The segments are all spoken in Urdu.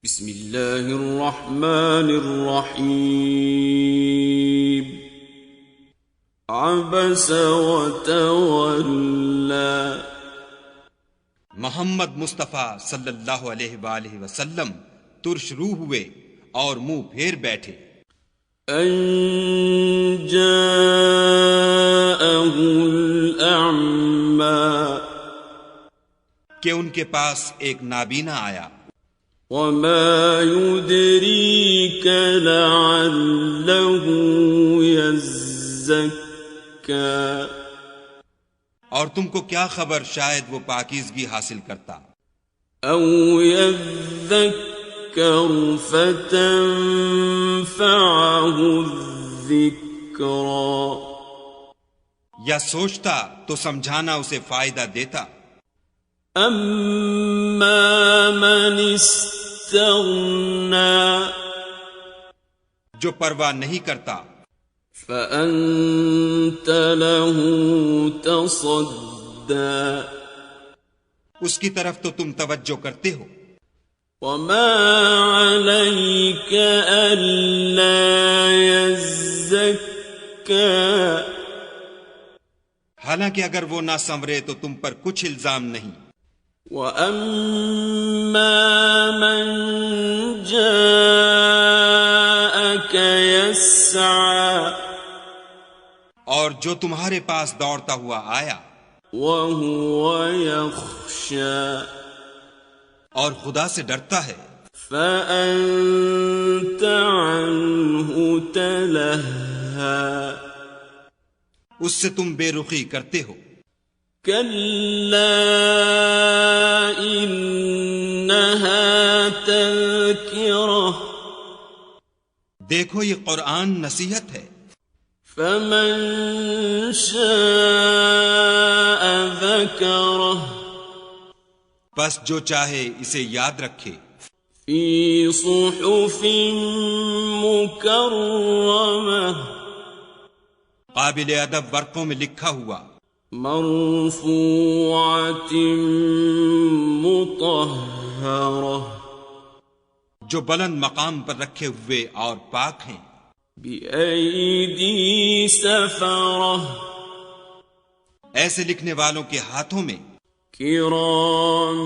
بسم اللہ الرحمن الرحیم عبس وتولى محمد مصطفیٰ صلی اللہ علیہ وآلہ وسلم ترش روح ہوئے اور منہ پھیر بیٹھے ان جاءه الأعمى کہ ان کے پاس ایک نابینا آیا وما يدريك لعله يزكى اور تم کو کیا خبر شاید وہ پاکیزگی حاصل کرتا او يذكر فتنفعه الذكرى یا سوچتا تو سمجھانا اسے فائدہ دیتا اما من استغنى جو پرواہ نہیں کرتا فأنت له تصدى اس کی طرف تو تم توجہ کرتے ہو وما عليك ألا يزكى حالانکہ اگر وہ نہ سنورے تو تم پر کچھ الزام نہیں وَأَمَّا مَن جَاءَكَ يَسْعَى اور جو تمہارے پاس دوڑتا ہوا آیا وَهُوَ يَخْشَى اور خدا سے ڈرتا ہے فَأَنْتَ عَنْهُ تَلَهَّى اس سے تم بے رخی کرتے ہو كَلَّا إِنَّهَا تَذْكِرَةٌ دیکھو یہ قرآن نصیحت ہے فَمَن شَاءَ ذَكَرَهُ بس جو چاہے اسے یاد رکھے فِي صُحُفٍ مُكَرَّمَةٍ قابل ادب ورقوں میں لکھا ہوا مرفوعة مطهرة جو بلند مقام پر رکھے ہوئے اور پاک ہیں بأيدي سفرة ایسے لکھنے والوں کے ہاتھوں میں كرام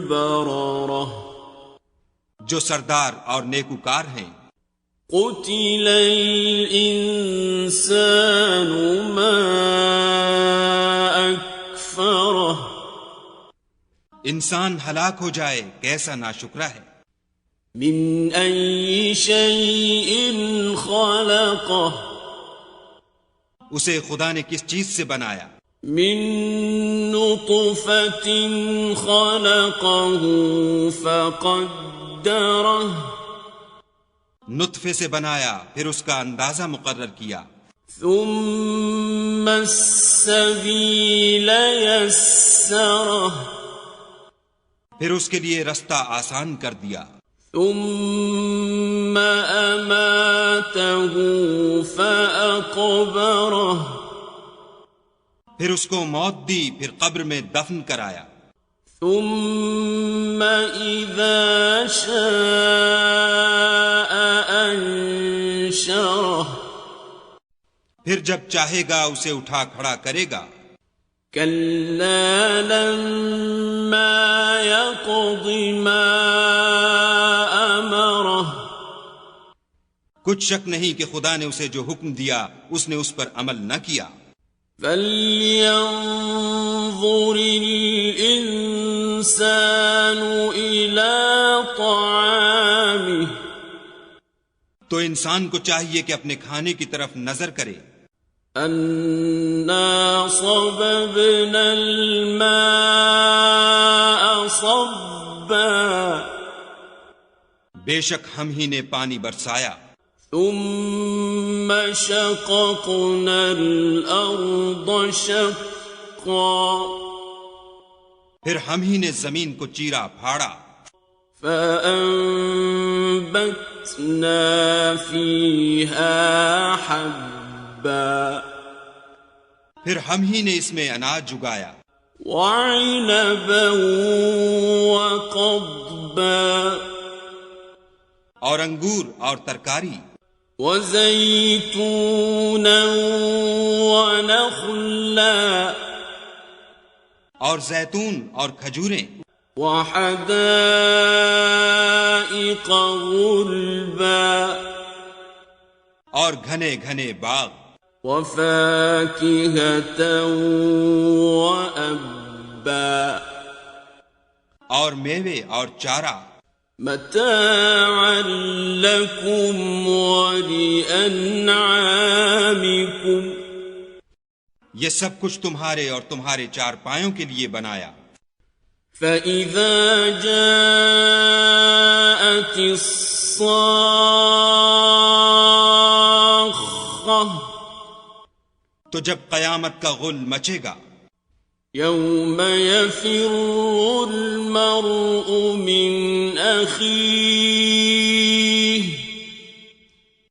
بررة جو سردار اور نیکوکار ہیں قتل الإنسان ما أكفره انسان ہلاک ہو جائے کیسا ناشکرا ہے من أي شيء خلقه اسے خدا نے کس چیز سے بنایا من نطفة خلقه فقدره نطفے سے بنایا پھر اس کا اندازہ مقرر کیا ثم السبيل يسره پھر اس کے لیے رستہ آسان کر دیا ثم أماته فأقبره پھر اس کو موت دی پھر قبر میں دفن کرایا ثم إذا شاء أنشره پھر جب چاہے گا اسے اٹھا کھڑا کرے گا كلا لما يقض ما أمره کچھ شک نہیں کہ خدا نے اسے جو حکم دیا اس نے اس پر عمل نہ کیا فَلْيَنظُرِ الْإِنسَانُ إِلَى طَعَامِهِ تو انسان کو چاہیے کہ اپنے کھانے کی طرف نظر کرے أَنَّا صَبَبْنَا الْمَاءَ صَبًّا بے شک ہم ہی نے پانی برسایا ثم شققنا الأرض شقا پھر ہم ہی نے زمین کو چیرا پھاڑا فأنبتنا فيها حبا پھر ہم ہی نے اس میں اناج اگایا وعنبا وقضبا قضبا اور انگور اور ترکاری، وزيتونا ونخلا اور زیتون اور کھجوریں، وحدائق غلبا اور گھنے گھنے باغ، وفاكهة وأبا اور میوے اور چارہ، متاعا لكم ولأنعامكم، یہ سب کچھ تمہارے اور تمہارے چار پایوں کے لیے بنایا۔ فَإِذَا جَاءَتِ الصَّاخَّةُ، تو جب قیامت کا غل مچے گا، يَوْمَ يَفِرُّ الْمَرْءُ مِنْ أَخِيهِ،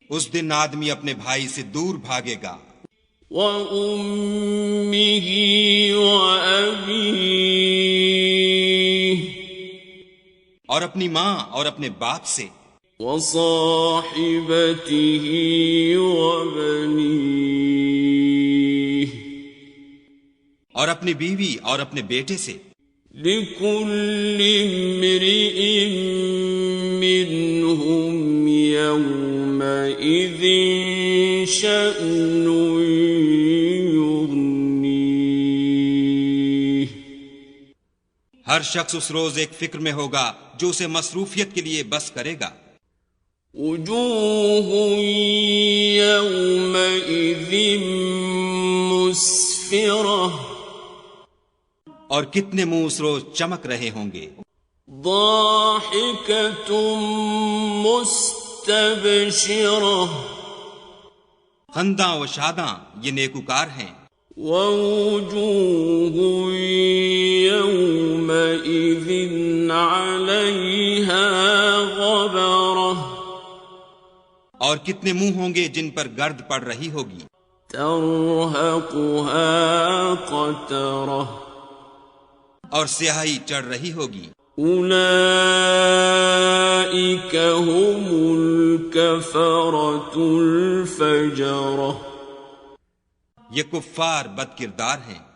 اس دن آدمی اپنے بھائی سے دور بھاگے گا، وَأُمِّهِ وَأَبِيهِ، اور اپنی ماں اور اپنے باپ سے، وَصَاحِبَتِهِ وَبَنِيهِ، اور اپنی بیوی اور اپنے بیٹے سے۔ لِكُلِّ امْرِئٍ مِّنْهُمْ يَوْمَئِذٍ شَأْنٌ يُغْنِيهِ، ہر شخص اس روز ایک فکر میں ہوگا جو اسے مصروفیت کے لیے بس کرے گا۔ وجوه يومئذ مسفرة، اور کتنے منہ اس روز چمک رہے ہوں گے، ضاحكة مستبشرة، خنداں و شاداں یہ نیکوکار ہیں، ووجوه يومئذ عليها غبرة، اور کتنے منہ ہوں گے جن پر گرد پڑ رہی ہوگی، ترهقها قترة، اور سیاہی چڑھ رہی ہوگی۔ أولئك هم الكفرة الفجرة، یہ کفار بد کردار ہیں۔